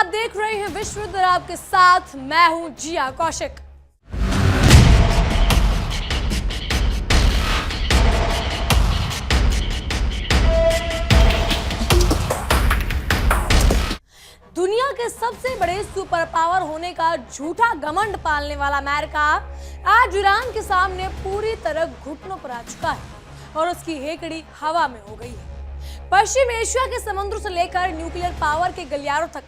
आप देख रहे हैं विश्व और आपके साथ मैं हूं जिया कौशिक। दुनिया के सबसे बड़े सुपर पावर होने का झूठा घमंड पालने वाला अमेरिका आज ईरान के सामने पूरी तरह घुटनों पर आ चुका है और उसकी हेकड़ी हवा में हो गई है। पश्चिम एशिया के समुद्र से लेकर न्यूक्लियर पावर के गलियारों तक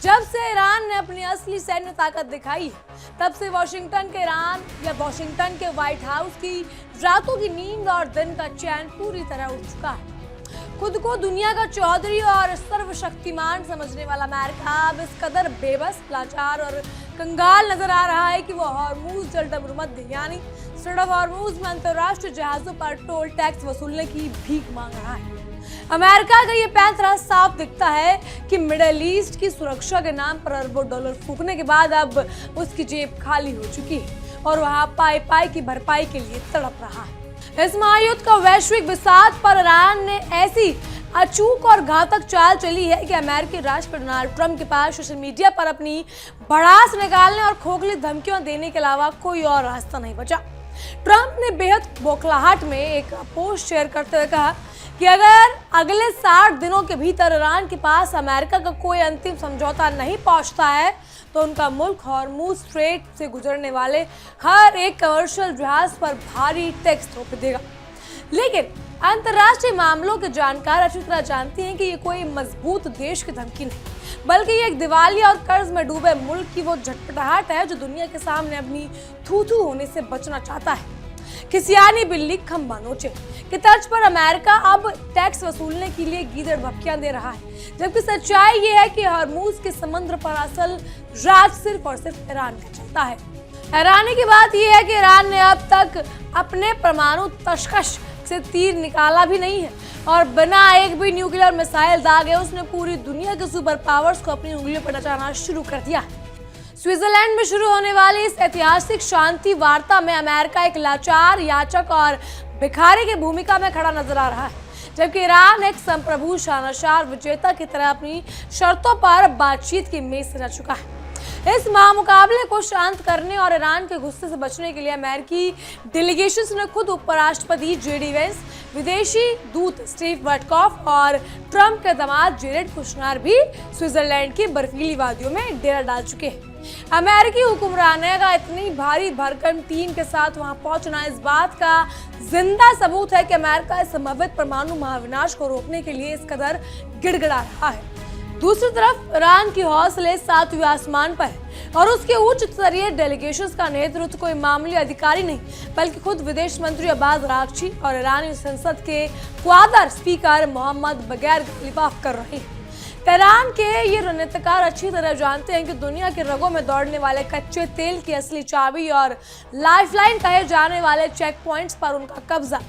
जब से ईरान ने अपनी असली सैन्य ताकत दिखाई है, तब से वाशिंगटन के ईरान या वाशिंगटन के व्हाइट हाउस की रातों की नींद और दिन का चैन पूरी तरह उड़ चुका है। खुद को दुनिया का चौधरी और सर्वशक्तिमान समझने वाला अमेरिका अब इस कदर बेबस, लाचार और कंगाल नजर आ रहा है कि वो हॉर्मूज जलमध्य यानी स्ट्रेट ऑफ हॉर्मूज में अंतरराष्ट्रीय जहाजों पर टोल टैक्स वसूलने की भीख मांग रहा है। अमेरिका का ये पैंतरा साफ दिखता है कि मिडिल ईस्ट की सुरक्षा के नाम पर अरबों डॉलर फूकने के बाद अब उसकी जेब खाली हो चुकी है और वहां पाई पाई की भरपाई के लिए तड़प रहा है। इस महायुद्ध का वैश्विक बिसात पर ईरान ने ऐसी अचूक और घातक चाल चली है कि अमेरिकी राष्ट्रपति डोनाल्ड ट्रंप के पास सोशल मीडिया पर अपनी भड़ास निकालने और खोखली धमकियां देने के अलावा कोई और रास्ता नहीं बचा। ट्रंप ने बेहद बौखलाहट में एक पोस्ट शेयर करते हुए कहा कि अगर अगले 60 दिनों के भीतर ईरान के पास अमेरिका का कोई अंतिम समझौता नहीं पहुंचता है तो उनका मुल्क हॉर्मूज स्ट्रेट से गुजरने वाले हर एक कमर्शियल जहाज पर भारी टैक्स थोप देगा। लेकिन अंतर्राष्ट्रीय मामलों के जानकार अच्छी तरह जानते हैं कि ये कोई मजबूत देश की धमकी नहीं, बल्कि ये एक दिवालिया और कर्ज में डूबे मुल्क की वो झटपटाहट है जो दुनिया के सामने अपनी थू-थू होने से बचना चाहता है। किसियानी बिल्ली खंबा नोचे की तर्ज पर अमेरिका अब टैक्स वसूलने के लिए गीदड़ भपकियां दे रहा है, जबकि सच्चाई ये है कि हॉर्मूज के समुद्र पर असल राज सिर्फ और सिर्फ ईरान का चलता है। हैरानी की बात यह है कि ईरान ने अब तक अपने परमाणु तशकश से तीर निकाला भी नहीं है और बिना एक भी न्यूक्लियर मिसाइल दागे उसने पूरी दुनिया के सुपर पावर्स को अपनी उंगलियों पर नचाना शुरू कर दिया। स्विट्जरलैंड में शुरू होने वाली इस ऐतिहासिक शांति वार्ता में अमेरिका एक लाचार, याचक और भिखारी की भूमिका में खड़ा नजर आ रहा है, जबकि ईरान एक संप्रभु शानशार विजेता की तरह अपनी शर्तों पर बातचीत की मेज सजा चुका है। इस महामुकाबले को शांत करने और ईरान के गुस्से से बचने के लिए अमेरिकी डेलीगेशन ने खुद उपराष्ट्रपति जेडी वेंस, विदेशी दूत स्टीव विटकॉफ और ट्रंप के दामाद जेरेड कुशनर भी स्विट्जरलैंड की बर्फीली वादियों में डेरा डाल चुके हैं। अमेरिकी हुक्मरानों का इतनी भारी भरकम टीम के साथ वहां पहुंचना इस बात का जिंदा सबूत है कि अमेरिका इस संभावित परमाणु महाविनाश को रोकने के लिए इस कदर गिड़गिड़ा रहा है। दूसरी तरफ ईरान की हौसले 7वें आसमान पर है और उसके उच्च स्तरीय डेलीगेशंस का नेतृत्व कोई मामूली अधिकारी नहीं बल्कि खुद विदेश मंत्री अब्बास अरागची और ईरानी संसद के क्वादर स्पीकर मोहम्मद बगैर गलीबाफ कर रहे हैं। तेहरान के ये रणनीतिकार अच्छी तरह जानते हैं कि दुनिया के रगों में दौड़ने वाले कच्चे तेल की असली चाबी और लाइफलाइन कहे जाने वाले चेक पॉइंट्स पर उनका कब्जा।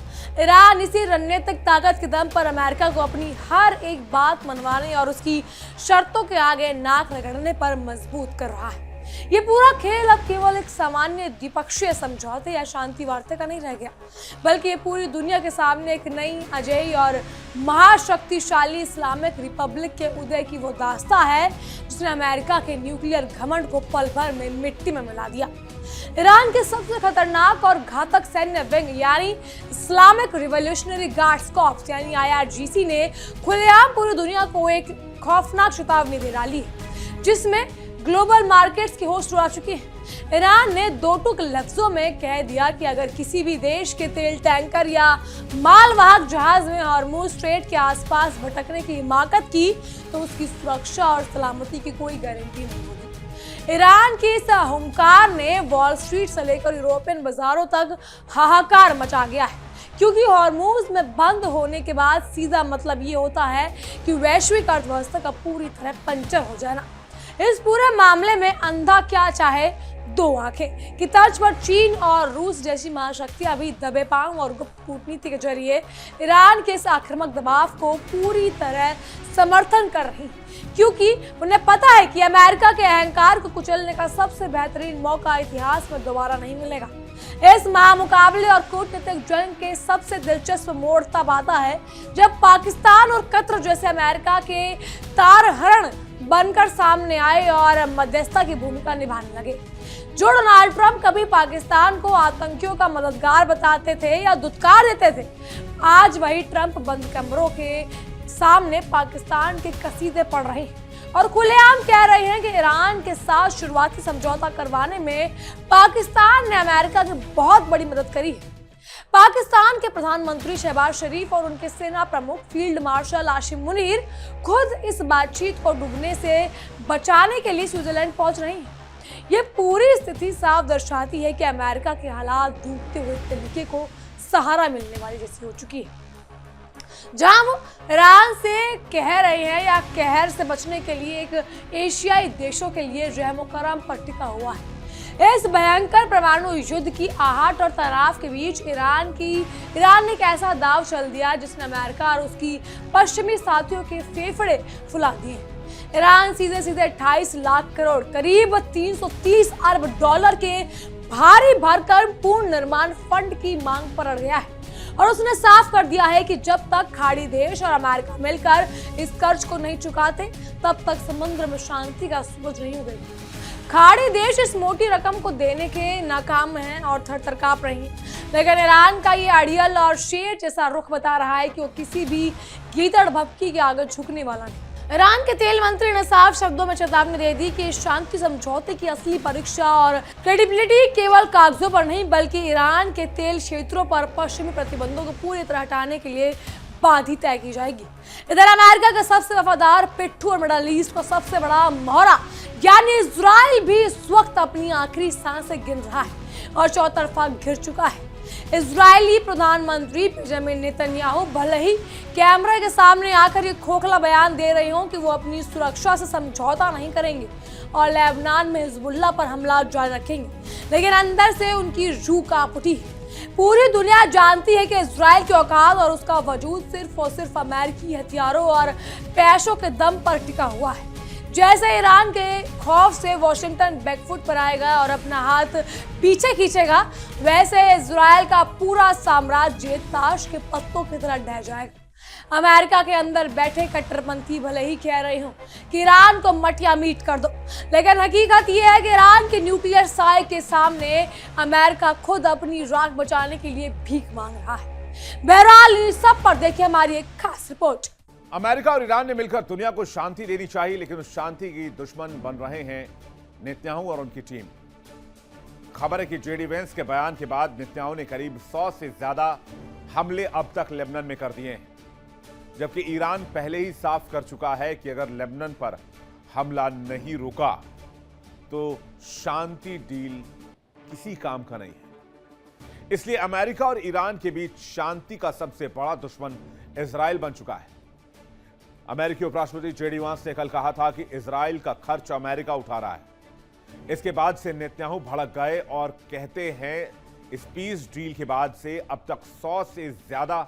ईरान इसी रणनीतिक ताकत के दम पर अमेरिका को अपनी हर एक बात मनवाने और उसकी शर्तों के आगे नाक रगड़ने पर मजबूत कर रहा है। ये पूरा खेल अब केवल एक सामान्य द्विपक्षीय समझौते या शांति वार्ता का नहीं रह गया, बल्कि ये पूरी दुनिया के सामने एक नई, अजेय और महाशक्तिशाली इस्लामिक रिपब्लिक के उदय की वो दास्तां है जिसने अमेरिका के न्यूक्लियर घमंड को पल भर में मिट्टी में मिला दिया। ईरान के सबसे खतरनाक और घातक सैन्य विंग यानी इस्लामिक रिवॉल्यूशनरी गार्ड्स कॉर्प्स यानी IRGC ने खुलेआम पूरी दुनिया को एक खौफनाक चेतावनी दे डाली है, जिसमें ग्लोबल मार्केट्स की होश उड़ा चुकी है। ईरान ने दो टूक लफ्जों में कह दिया कि अगर किसी भी देश के तेल टैंकर या मालवाहक जहाज में हॉर्मूज स्ट्रेट के आसपास भटकने की हिमाकत की तो उसकी सुरक्षा और सलामती की कोई गारंटी नहीं होगी। ईरान के इस हुंकार ने वॉल स्ट्रीट से लेकर यूरोपियन बाजारों तक हाहाकार मचा गया है, क्योंकि हॉर्मूज में बंद होने के बाद सीधा मतलब ये होता है कि वैश्विक अर्थव्यवस्था का पूरी तरह पंचर हो जाना। इस पूरे मामले में अंधा क्या चाहे दो आंखें की तर्ज पर चीन और रूस जैसी महाशक्तियां भी दबे पांव और गुप्त कूटनीति के जरिए ईरान के इस आक्रामक दबाव को पूरी तरह समर्थन कर रही, क्योंकि उन्हें पता है कि अमेरिका के अहंकार को कुचलने का सबसे बेहतरीन मौका इतिहास में दोबारा नहीं मिलेगा। इस महामुकाबले और कूटनीतिक जंग के सबसे दिलचस्प मोड़ तब आता है जब पाकिस्तान और कतर जैसे अमेरिका के तारहरण बनकर सामने आए और मध्यस्थता की भूमिका निभाने लगे। जो डोनाल्ड ट्रंप कभी पाकिस्तान को आतंकियों का मददगार बताते थे या दुत्कार देते थे, आज वही ट्रंप बंद कमरों के सामने पाकिस्तान के कसीदे पढ़ रहे हैं और खुलेआम कह रहे हैं कि ईरान के साथ शुरुआती समझौता करवाने में पाकिस्तान ने अमेरिका की बहुत बड़ी मदद करी है। पाकिस्तान के प्रधानमंत्री शहबाज शरीफ और उनके सेना प्रमुख फील्ड मार्शल आसिम मुनीर खुद इस बातचीत को डूबने से बचाने के लिए स्विट्जरलैंड पहुंच रहे हैं। ये पूरी स्थिति साफ दर्शाती है कि अमेरिका के हालात डूबते हुए तरीके को सहारा मिलने वाली जैसी हो चुकी है। जहां वो ईरान से कह रहे हैं या कहर से बचने के लिए एक एशियाई देशों के लिए रहमो करम पर टिका हुआ है। इस भयंकर परमाणु युद्ध की आहट और तनाव के बीच ईरान ने एक ऐसा दाव चल दिया जिसने अमेरिका और उसकी पश्चिमी साथियों के फेफड़े फुला दिए। ईरान सीधे सीधे 28 लाख करोड़ करीब 330 अरब डॉलर के भारी भरकम पूर्ण निर्माण फंड की मांग पर अड़ गया है और उसने साफ कर दिया है कि जब तक खाड़ी देश और अमेरिका मिलकर इस कर्ज को नहीं चुकाते तब तक समुद्र में शांति का सूरज नहीं उगेगा। खाड़ी देश इस मोटी रकम को देने के नाकाम हैं और थर-थर कांप रही हैं, लेकिन ईरान का ये अड़ियल और शेर जैसा रुख बता रहा है कि वो किसी भी गीदड़ भपकी के आगे झुकने वाला नहीं। ईरान के तेल मंत्री ने साफ शब्दों में चेतावनी दे दी कि शांति समझौते की असली परीक्षा और क्रेडिबिलिटी केवल कागजों पर नहीं बल्कि ईरान के तेल क्षेत्रों पर पश्चिमी प्रतिबंधों को पूरी तरह हटाने के लिए बाधी तय की जाएगी। इधर अमेरिका का सबसे वफादार पिट्ठू और मिडल ईस्ट का सबसे बड़ा मोहरा यानी इजराइल भी इस वक्त अपनी आखिरी सांसें गिन रहा है और चौतरफा घिर चुका है। इजरायली प्रधानमंत्री बेंजामिन नेतन्याहू भले ही कैमरे के सामने आकर ये खोखला बयान दे रहे हों कि वो अपनी सुरक्षा से समझौता नहीं करेंगे और लेबनान में हिजबुल्लाह पर हमला जारी रखेंगे, लेकिन अंदर से उनकी रूह कांप उठी है। पूरी दुनिया जानती है कि इजराइल की औकात और उसका वजूद सिर्फ और सिर्फ अमेरिकी हथियारों और पैसों के दम पर टिका हुआ है। जैसे ईरान के खौफ से वॉशिंगटन बैकफुट पर आएगा और अपना हाथ पीछे खींचेगा, वैसे इजराइल का पूरा साम्राज्य ताश के पत्तों की तरह ढह जाएगा। अमेरिका के अंदर बैठे कट्टरपंथी भले ही कह रहे हो कि ईरान को मटिया मीट कर दो, लेकिन हकीकत यह है कि ईरान के न्यूक्लियर साए के सामने अमेरिका खुद अपनी राख बचाने के लिए भीख मांग रहा है। बहरहाल इन सब पर देखिए हमारी एक खास रिपोर्ट। अमेरिका और ईरान ने मिलकर दुनिया को शांति देनी चाहिए, लेकिन उस शांति की दुश्मन बन रहे हैं नेतन्याहू और उनकी टीम। खबर है कि जेडी वेंस के बयान के बाद नेतन्याहू ने करीब 100 से ज्यादा हमले अब तक लेबनान में कर दिए हैं, जबकि ईरान पहले ही साफ कर चुका है कि अगर लेबनान पर हमला नहीं रुका तो शांति डील किसी काम का नहीं है। इसलिए अमेरिका और ईरान के बीच शांति का सबसे बड़ा दुश्मन इजराइल बन चुका है। अमेरिकी उपराष्ट्रपति जेडी वांस ने कल कहा था कि इजराइल का खर्च अमेरिका उठा रहा है। इसके बाद से नेतन्याहू भड़क गए और कहते हैं इस पीस डील के बाद से अब तक 100 से ज्यादा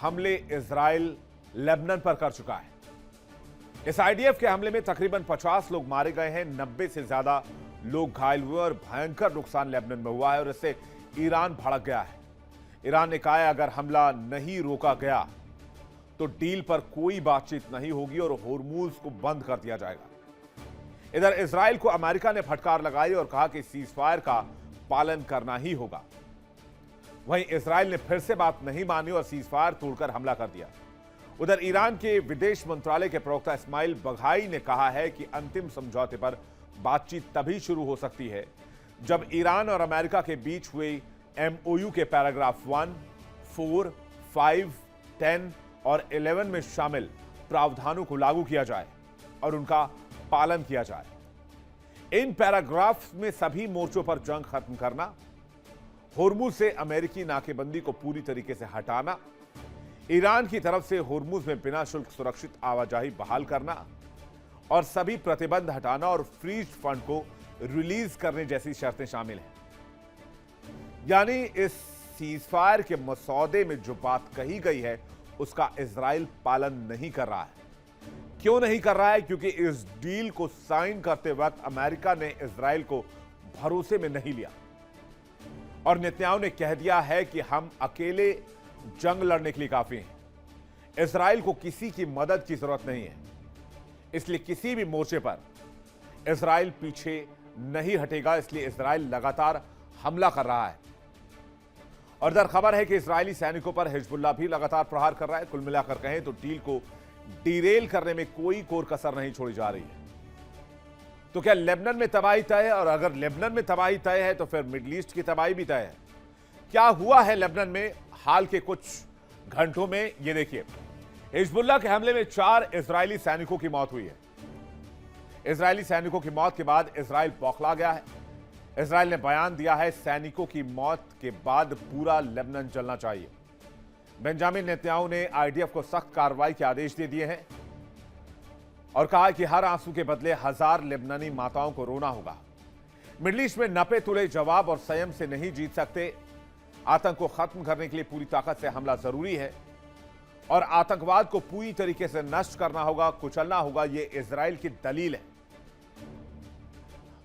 हमले इजराइल लेबनान पर कर चुका है। इस आईडीएफ के हमले में तकरीबन 50 लोग मारे गए हैं, 90 से ज्यादा लोग घायल हुए और भयंकर नुकसान लेबनान में हुआ है और इससे ईरान भड़क गया है। ईरान ने कहा है अगर हमला नहीं रोका गया तो डील पर कोई बातचीत नहीं होगी और होर्मुज को बंद कर दिया जाएगा। इधर इजराइल को अमेरिका ने फटकार लगाई और कहा कि सीजफायर का पालन करना ही होगा। वहीं इजराइल ने फिर से बात नहीं मानी और सीजफायर तोड़कर हमला कर दिया। उधर ईरान के विदेश मंत्रालय के प्रवक्ता इस्माइल बघाई ने कहा है कि अंतिम समझौते पर बातचीत तभी शुरू हो सकती है जब ईरान और अमेरिका के बीच हुए एमओयू के पैराग्राफ 1, 4, 5, 10 और 11 में शामिल प्रावधानों को लागू किया जाए और उनका पालन किया जाए। इन पैराग्राफ में सभी मोर्चों पर जंग खत्म करना, होर्मुज से अमेरिकी नाकेबंदी को पूरी तरीके से हटाना, ईरान की तरफ से होर्मुज में बिना शुल्क सुरक्षित आवाजाही बहाल करना और सभी प्रतिबंध हटाना और फ्रीज फंड को रिलीज करने जैसी शर्तें शामिल हैं। यानी इस सीजफायर के मसौदे में जो बात कही गई है उसका इजराइल पालन नहीं कर रहा है। क्यों नहीं कर रहा है? क्योंकि इस डील को साइन करते वक्त अमेरिका ने इजराइल को भरोसे में नहीं लिया और नेतन्याहू ने कह दिया है कि हम अकेले जंग लड़ने के लिए काफी हैं। इजराइल को किसी की मदद की जरूरत नहीं है। इसलिए किसी भी मोर्चे पर इजराइल पीछे नहीं हटेगा, इसलिए इजराइल लगातार हमला कर रहा है। और इधर खबर है कि इजरायली सैनिकों पर हिजबुल्लाह भी लगातार प्रहार कर रहा है। कुल मिलाकर कहें तो डील को डीरेल करने में कोई कोर कसर नहीं छोड़ी जा रही है। तो क्या लेबनान में तबाही तय है? और अगर लेबनान में तबाही तय है तो फिर मिडल ईस्ट की तबाही भी तय है। क्या हुआ है लेबनान में हाल के कुछ घंटों में, ये देखिए। हिजबुल्लाह के हमले में 4 इजरायली सैनिकों की मौत हुई है। इजरायली सैनिकों की मौत के बाद इजराइल बौखला गया है। इजराइल ने बयान दिया है, सैनिकों की मौत के बाद पूरा लेबनान जलना चाहिए। बेंजामिन नेतन्याहू ने आईडीएफ को सख्त कार्रवाई के आदेश दे दिए हैं और कहा कि हर आंसू के बदले 1000 लेबनानी माताओं को रोना होगा। मिडल ईस्ट में नपे तुले जवाब और संयम से नहीं जीत सकते। आतंक को खत्म करने के लिए पूरी ताकत से हमला जरूरी है और आतंकवाद को पूरी तरीके से नष्ट करना होगा, कुचलना होगा। यह इजराइल की दलील है।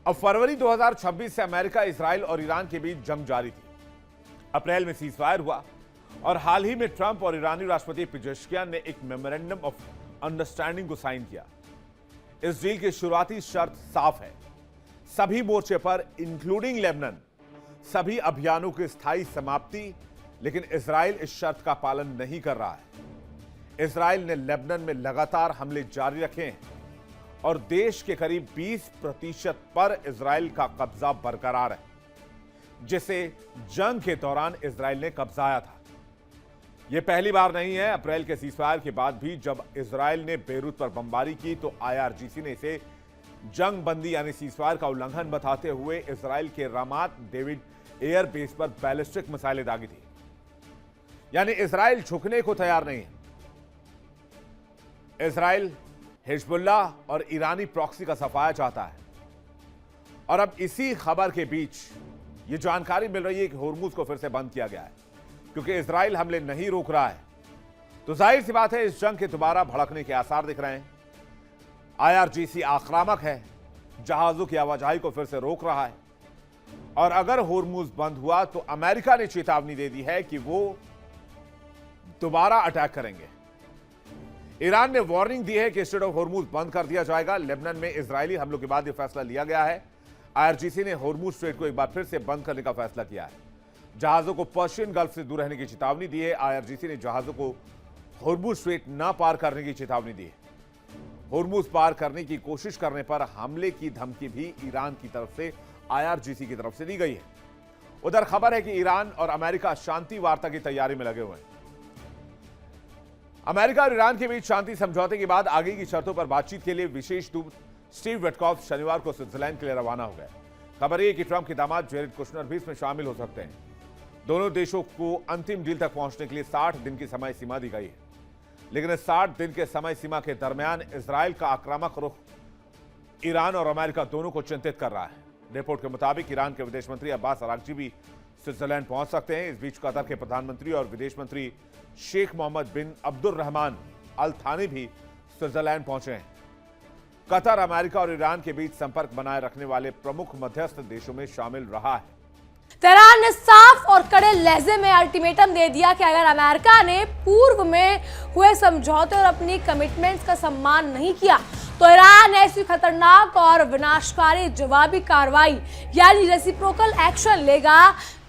अब फरवरी 2026 से अमेरिका, इजराइल और ईरान के बीच जंग जारी थी। अप्रैल में सीजफायर हुआ और हाल ही में ट्रंप और ईरानी राष्ट्रपति पेजेश्कियान ने एक मेमोरेंडम ऑफ अंडरस्टैंडिंग को साइन किया। इस डील की शुरुआती शर्त साफ है, सभी मोर्चे पर इंक्लूडिंग लेबनान, सभी अभियानों की स्थायी समाप्ति। लेकिन इजराइल इस शर्त का पालन नहीं कर रहा है। इजराइल ने लेबनान में लगातार हमले जारी रखे हैं और देश के करीब 20% पर इजराइल का कब्जा बरकरार है, जिसे जंग के दौरान इजराइल ने कब्जाया था। यह पहली बार नहीं है। अप्रैल के सीजफायर के बाद भी जब इजराइल ने बेरूत पर बमबारी की तो आईआरजीसी ने इसे जंग बंदी यानी सीजफायर का उल्लंघन बताते हुए इजराइल के रामात डेविड एयर बेस पर बैलिस्टिक मिसाइलें दागी थी। यानी इजराइल झुकने को तैयार नहीं है। इजराइल हिजबुल्लाह और ईरानी प्रॉक्सी का सफाया चाहता है। और अब इसी खबर के बीच यह जानकारी मिल रही है कि होर्मुज को फिर से बंद किया गया है क्योंकि इजराइल हमले नहीं रोक रहा है। तो जाहिर सी बात है, इस जंग के दोबारा भड़कने के आसार दिख रहे हैं। आईआरजीसी आक्रामक है, जहाजों की आवाजाही को फिर से रोक रहा है। और अगर होर्मुज बंद हुआ तो अमेरिका ने चेतावनी दे दी है कि वो दोबारा अटैक करेंगे। ईरान ने वार्निंग दी है कि स्ट्रेट ऑफ होर्मुज बंद कर दिया जाएगा। लेबनान में इजरायली हमलों के बाद यह फैसला लिया गया है। आईआरजीसी ने होर्मुज स्ट्रेट को एक बार फिर से बंद करने का फैसला किया है। जहाजों को पर्शियन गल्फ से दूर रहने की चेतावनी दी है। आईआरजीसी ने जहाजों को होर्मुज स्ट्रेट न पार करने की चेतावनी दी है। होर्मुज पार करने की कोशिश करने पर हमले की धमकी भी ईरान की तरफ से आईआरजीसी की तरफ से दी गई है। उधर खबर है कि ईरान और अमेरिका शांति वार्ता की तैयारी में लगे हुए हैं। अमेरिका और ईरान के बीच शांति समझौते के बाद आगे की शर्तों पर बातचीत के लिए विशेष दूत स्टीव विटकॉफ शनिवार को स्विट्जरलैंड के लिए रवाना हो गए। खबर यह कि ट्रंप के दामाद जेरेड कुशनर भी इसमें शामिल हो सकते हैं। दोनों देशों को अंतिम डील तक पहुंचने के लिए 60 दिन की समय सीमा दी गई है। लेकिन इस 60 दिन के समय सीमा के दरमियान इजराइल का आक्रामक रुख ईरान और अमेरिका दोनों को चिंतित कर रहा है। रिपोर्ट के मुताबिक ईरान के विदेश मंत्री अब्बास अरागची भी स्विट्जरलैंड पहुंच सकते हैं। इस बीच कतर के प्रधानमंत्री और विदेश मंत्री शेख मोहम्मद बिन अब्दुर्रहमान अल थानी भी स्विट्जरलैंड पहुंचे हैं। कतर अमेरिका और ईरान के बीच संपर्क बनाए रखने वाले प्रमुख मध्यस्थ देशों में शामिल रहा है। तेहरान ने साफ और कड़े लहजे में अल्टीमेटम दे दिया कि अगर अमेरिका ने पूर्व में हुए समझौते और अपनी कमिटमेंट्स का सम्मान नहीं किया तो ईरान ऐसी खतरनाक और विनाशकारी जवाबी कार्रवाई यानी रेसिप्रोकल एक्शन लेगा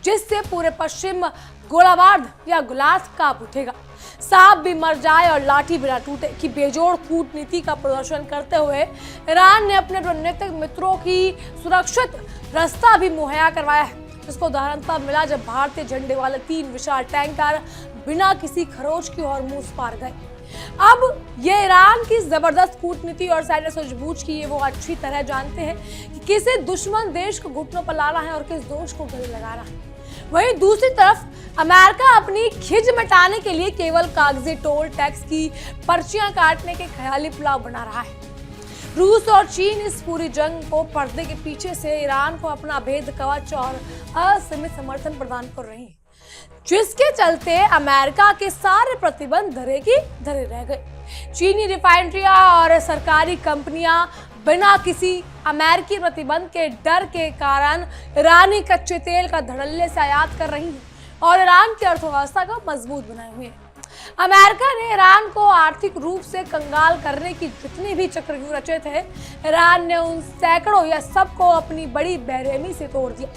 जिससे पूरे पश्चिम गोलाबार्द या गुलास कांप उठेगा। सांप भी मर जाए और लाठी बिना टूटे की बेजोड़ कूटनीति का प्रदर्शन करते हुए ईरान ने अपने रणनीतिक मित्रों की सुरक्षित रास्ता भी मुहैया करवाया है, जिसको उदाहरण तब मिला जब भारतीय झंडे वाले 3 विशाल टैंकर बिना किसी खरोच की होर्मुज पार गए। अब ये ईरान की जबरदस्त कूटनीति और सैन्य सूझबूझ की ये वो अच्छी तरह जानते हैं कि किसे दुश्मन देश को घुटनों पर लाना है और किस दोष को गले लगाना है। वहीं दूसरी तरफ अमेरिका अपनी खिज मिटाने के लिए केवल कागजी टोल टैक्स की पर्चियां काटने के ख्याली पुलाव बना रहा है। रूस और चीन इस पूरी जंग को पर्दे के पीछे से ईरान को अपना अभेद कवच और असीमित समर्थन प्रदान कर रही हैं, जिसके चलते अमेरिका के सारे प्रतिबंध धरे की धरे रह गए। चीनी रिफाइनरियां और सरकारी कंपनियां बिना किसी अमेरिकी प्रतिबंध के डर के कारण ईरानी कच्चे तेल का धड़ल्ले से आयात कर रही हैं और ईरान की अर्थव्यवस्था को मजबूत बनाए हुए हैं। अमेरिका ने ईरान को आर्थिक रूप से कंगाल करने की जितने भी चक्रव्यूह रचे थे, ईरान ने उन सैकड़ों या सबको अपनी बड़ी बेरहमी से तोड़ दिया।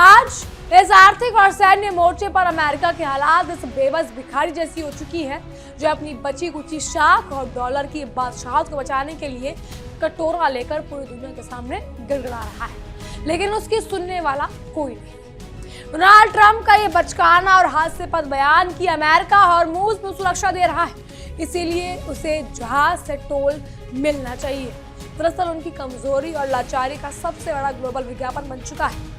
आज इस आर्थिक और सैन्य मोर्चे पर अमेरिका के हालात इस बेबस भिखारी जैसी हो चुकी है, जो अपनी बची कुची शाख और डॉलर की बादशाहत को बचाने के लिए कटोरा लेकर पूरी दुनिया के सामने गिड़गिड़ा रहा है, लेकिन उसकी सुनने वाला कोई नहीं। डोनाल्ड ट्रंप का ये बचकाना और हास्यास्पद बयान कि अमेरिका हॉर्मूज में सुरक्षा दे रहा है, इसीलिए उसे जहाज से टोल मिलना चाहिए, दरअसल उनकी कमजोरी और लाचारी का सबसे बड़ा ग्लोबल विज्ञापन बन चुका है।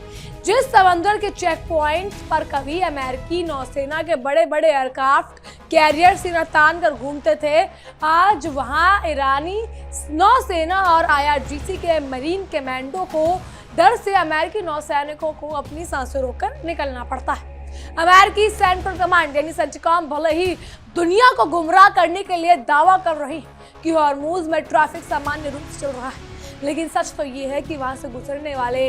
जिस समंदर के चेक पॉइंट पर कभी अमेरिकी नौसेना के बड़े बड़े एयरक्राफ्ट कैरियर सीना तान कर घूमते थे, आज वहां ईरानी नौसेना और IRGC के मरीन कमांडो को डर से अमेरिकी नौसैनिकों को अपनी सांसें रोककर निकलना पड़ता है। अमेरिकी सेंट्रल कमांड यानी सेंटिकॉम भले ही दुनिया को गुमराह करने के लिए दावा कर रही कि हॉर्मूज में ट्रैफिक सामान्य रूप से चल रहा है, लेकिन सच तो ये है कि वहां से गुजरने वाले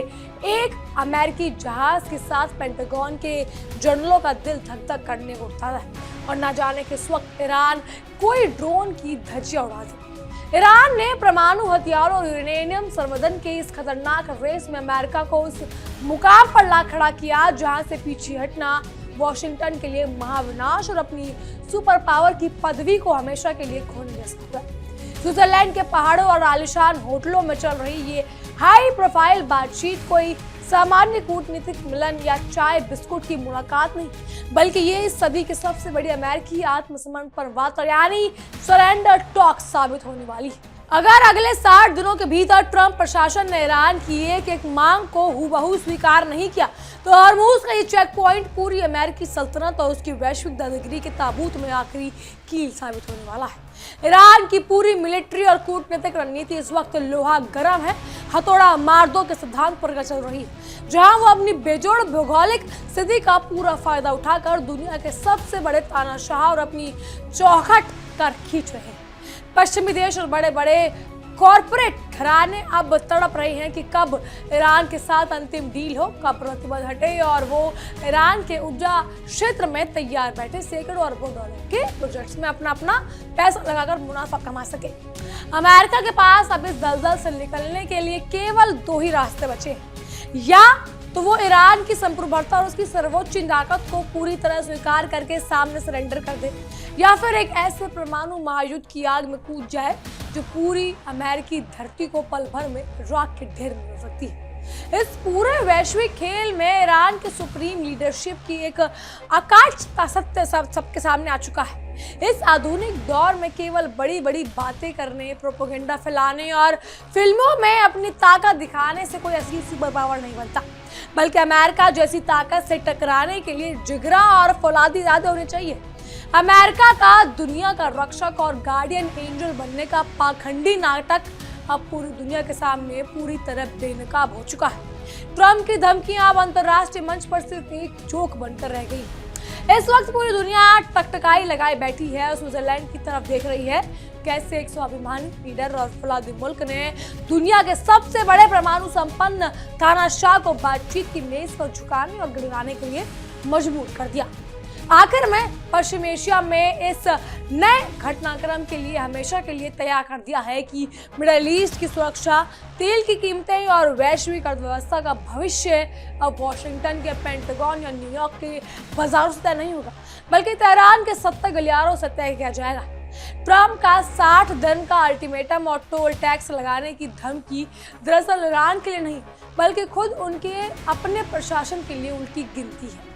एक अमेरिकी जहाज के साथ पेंटागन के जनरलों का दिल धक धक करने को उठता है और ना जाने किस वक्त ईरान कोई ड्रोन की धज्जियां उड़ा दे। ईरान ने परमाणु हथियारों और यूरेनियम संवर्धन के इस खतरनाक रेस में अमेरिका को उस मुकाम पर ला खड़ा किया जहां से पीछे हटना वॉशिंगटन के लिए महाविनाश और अपनी सुपर पावर की पदवी को हमेशा के लिए खोने जैसा है। स्विट्जरलैंड के पहाड़ों और आलिशान होटलों में चल रही ये हाई प्रोफाइल बातचीत कोई सामान्य कूटनीतिक मिलन या चाय बिस्कुट की मुलाकात नहीं, बल्कि ये इस सदी की सबसे बड़ी अमेरिकी आत्मसमर्पण वार्ता यानी सरेंडर टॉक साबित होने वाली है। अगर अगले 60 दिनों के भीतर ट्रंप प्रशासन ने ईरान की एक मांग को हुबहू स्वीकार नहीं किया, तो हॉर्मूज का ये चेक पॉइंट पूरी अमेरिकी सल्तनत और उसकी वैश्विक दादागिरी के ताबूत में आखिरी कील साबित होने वाला है। ईरान की पूरी मिलिट्री और कूटनीतिक रणनीति इस वक्त लोहा गर्म है, हथौड़ा मार दो के सिद्धांत पर चल रही है, जहां वो अपनी बेजोड़ भौगोलिक स्थिति का पूरा फायदा उठाकर दुनिया के सबसे बड़े तानाशाह और अपनी चौखट कर खींच रहे हैं। पश्चिमी देश और बड़े बड़े कॉरपोरेट घराने अब तड़प रहे हैं कि कब ईरान के साथ अंतिम डील हो, कब प्रतिबंध हटे और वो ईरान के ऊर्जा क्षेत्र में तैयार बैठे सैकड़ों अरबों डॉलर के प्रोजेक्ट्स में अपना पैसा लगाकर मुनाफा कमा सके। अमेरिका के पास अब इस दलदल से निकलने के लिए केवल 2 ही रास्ते बचे हैं, या तो वो ईरान की संप्रभुता और उसकी सर्वोच्च ताकत को पूरी तरह स्वीकार करके सामने सरेंडर कर दे, या फिर एक ऐसे परमाणु महायुद्ध की आग में कूद जाए जो पूरी अमेरिकी धरती को पल भर में राख के ढेर में मिल सकती है। इस पूरे वैश्विक खेल में ईरान के सुप्रीम लीडरशिप की एक आकांक्षा सत्य सबके सामने आ चुका है। इस आधुनिक दौर में केवल बड़ी बड़ी बातें करने, प्रोपेगेंडा फैलाने और फिल्मों में अपनी ताकत दिखाने से कोई असली सुपर पावर नहीं बनता, बल्कि अमेरिका जैसी ताकत से टकराने के लिए जिगरा और फौलादी इरादे होने चाहिए। अमेरिका का दुनिया का रक्षक और गार्डियन एंजल बनने का पाखंडी नाटक अब पूरी दुनिया के सामने पूरी तरह बेनकाब हो चुका है। ट्रंप की धमकियां अब अंतर्राष्ट्रीय मंच पर सिर्फ एक जोक बनकर रह गई। इस वक्त पूरी दुनिया टकटकाई लगाए बैठी है और स्विट्जरलैंड की तरफ देख रही है कैसे एक स्वाभिमानी लीडर और फौलादी मुल्क ने दुनिया के सबसे बड़े परमाणु संपन्न तानाशाह को बातचीत की मेज पर झुकाने और गिड़ाने के लिए मजबूर कर दिया। आखिर में पश्चिम एशिया में इस नए घटनाक्रम के लिए हमेशा के लिए तैयार कर दिया है कि मिडिल ईस्ट की सुरक्षा, तेल की कीमतें और वैश्विक अर्थव्यवस्था का भविष्य अब वॉशिंगटन के पेंटागन या न्यूयॉर्क के बाजारों से तय नहीं होगा, बल्कि तेहरान के 70 गलियारों से तय किया जाएगा। ट्रंप का 60 दिन का अल्टीमेटम और टोल टैक्स लगाने की धमकी दरअसल ईरान के लिए नहीं, बल्कि खुद उनके अपने प्रशासन के लिए उल्टी गिनती है,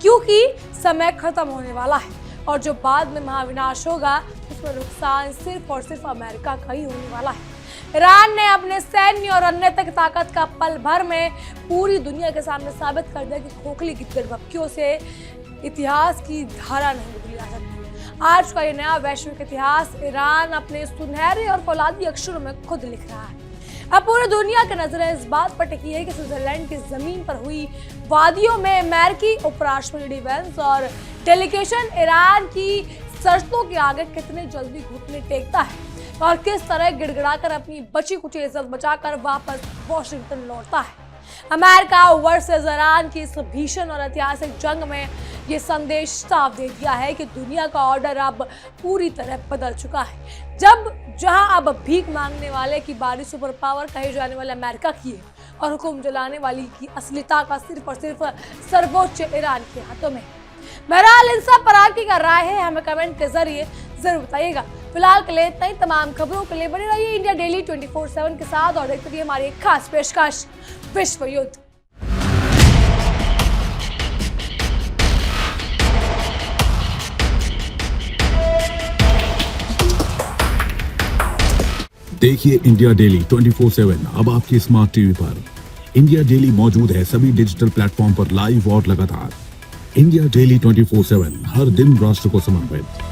क्योंकि समय खत्म होने वाला है और जो बाद में महाविनाश होगा उसमें नुकसान सिर्फ और सिर्फ अमेरिका का ही होने वाला है। ईरान ने अपने सैन्य और अन्य ताकत का पल भर में पूरी दुनिया के सामने साबित कर दिया कि खोखली की गड़बड़ियों से इतिहास की धारा नहीं बदली जा सकती। आज का ये नया वैश्विक इतिहास ईरान अपने सुनहरे और फौलादी अक्षरों में खुद लिख रहा है। अब पूरी दुनिया की नजरें इस बात पर टिकी है कि स्विट्जरलैंड की जमीन पर हुई वादियों में अमेरिकी उपराष्ट्रपति वेंस और डेलीगेशन ईरान की शर्तों के आगे कितने जल्दी घुटने टेकता है और किस तरह गिड़गिड़ाकर अपनी बची कुची इज्जत बचाकर वापस वॉशिंगटन लौटता है। अमेरिका वर्सेस ईरान की इस भीषण और ऐतिहासिक जंग में ये संदेश साफ दे दिया है कि दुनिया का ऑर्डर अब पूरी तरह बदल चुका है। जहां अब भीख मांगने वाले की बारी सुपर पावर कहे जाने वाले अमेरिका की है और हुक्म जलाने वाली की असली ताकत सिर्फ और सिर्फ सर्वोच्च ईरान के हाथों में। बहरहाल इन सब पर आपकी क्या राय है, हमें कमेंट के जरिए जरूर बताइएगा। फिलहाल के लिए इतना ही। तमाम खबरों के लिए बने रहिए इंडिया डेली 24/7 के साथ और देखते रहिए हमारी एक खास पेशकश विश्व युद्ध। देखिए इंडिया डेली 24/7 अब आपकी स्मार्ट टीवी पर। इंडिया डेली मौजूद है सभी डिजिटल प्लेटफॉर्म पर लाइव और लगातार। इंडिया डेली 24/7 हर दिन राष्ट्र को समर्पित।